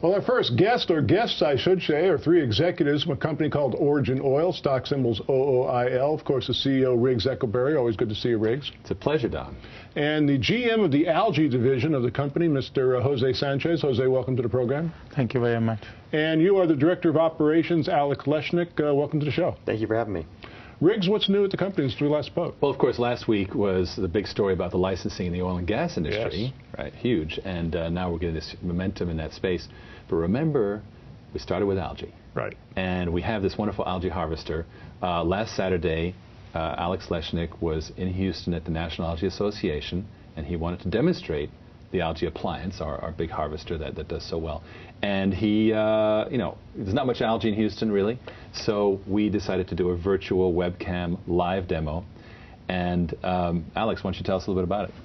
Well, our first guest, or guests, I should say, are three executives from a company called OriginOil, stock symbols OOIL. Of course, the CEO, Riggs Eckelberry. Always good to see you, Riggs. It's a pleasure, Don. And the GM of the Algae division of the company, Mr. Jose Sanchez. Jose, welcome to the program. Thank you very much. And you are the Director of Operations, Alex Leshnick. Welcome to the show. Thank you for having me. Riggs, what's new at the company since we last spoke? Well, of course, last week was the big story about the licensing in the oil and gas industry. Yes. Right, huge. And now we're getting this momentum in that space. But remember, we started with algae. Right. And we have this wonderful algae harvester. Last Saturday, Alex Leshnick was in Houston at the National Algae Association, and he wanted to demonstrate the algae appliance, our big harvester that does so well. And he, there's not much algae in Houston, really. So we decided to do a virtual webcam live demo. And Alex, why don't you tell us a little bit about it?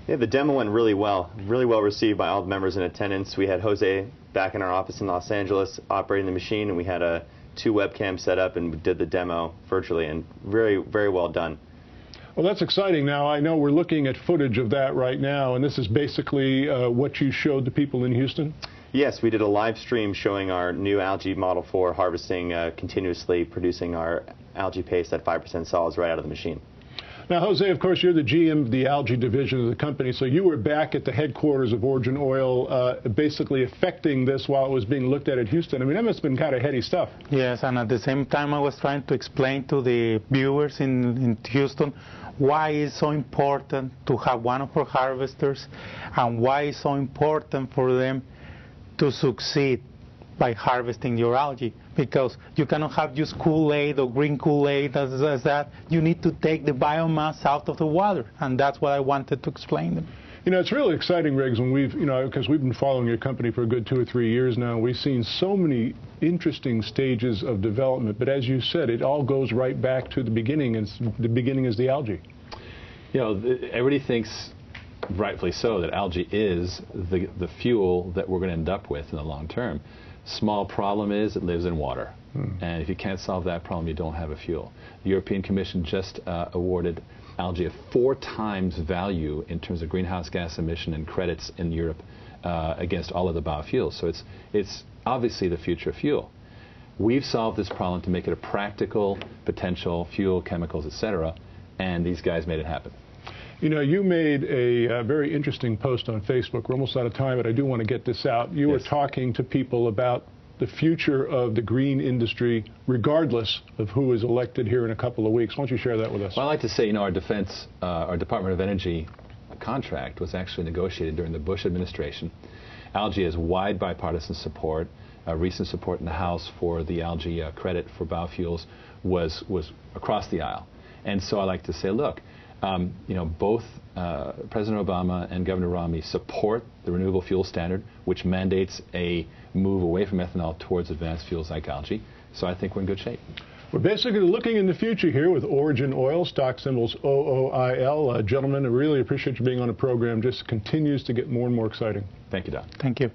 Yeah, the demo went really well received by all the members in attendance. We had Jose back in our office in Los Angeles operating the machine, and we had two webcams set up and did the demo virtually, and very, very well done. Well, that's exciting. Now, I know we're looking at footage of that right now, and this is basically what you showed the people in Houston? Yes, we did a live stream showing our new algae Model 4 harvesting, continuously producing our algae paste at 5% solids right out of the machine. Now, Jose, of course, you're the GM of the algae division of the company, so you were back at the headquarters of OriginOil, basically affecting this while it was being looked at Houston. I mean, that must have been kind of heady stuff. Yes, and at the same time, I was trying to explain to the viewers in Houston why it's so important to have one of our harvesters and why it's so important for them to succeed by harvesting your algae, because you cannot have just Kool-Aid or green Kool-Aid as that. You need to take the biomass out of the water, and that's what I wanted to explain them. You know, it's really exciting, Riggs, when because we've been following your company for a good 2 or 3 years now. We've seen so many interesting stages of development, but as you said, it all goes right back to the beginning, and the beginning is the algae. You know, everybody thinks, rightfully so, that algae is the fuel that we're going to end up with in the long term. Small problem is it lives in water. And if you can't solve that problem, you don't have a fuel. The European Commission just awarded algae a 4 times value in terms of greenhouse gas emission and credits in Europe against all of the biofuels. So it's obviously the future fuel. We've solved this problem to make it a practical potential fuel, chemicals, etc., and these guys made it happen. You know, you made a very interesting post on Facebook. We're almost out of time, but I do want to get this out. You were talking to people about the future of the green industry, regardless of who is elected here in a couple of weeks. Why don't you share that with us? Well, I'd like to say, you know, our Department of Energy contract was actually negotiated during the Bush administration. Algae has wide bipartisan support. Recent support in the House for the algae credit for biofuels was across the aisle. And so I like to say, look, both President Obama and Governor Romney support the renewable fuel standard, which mandates a move away from ethanol towards advanced fuels like algae. So I think we're in good shape. We're basically looking in the future here with OriginOil, stock symbols OOIL. Gentlemen, I really appreciate you being on the program. Just continues to get more and more exciting. Thank you, Don. Thank you.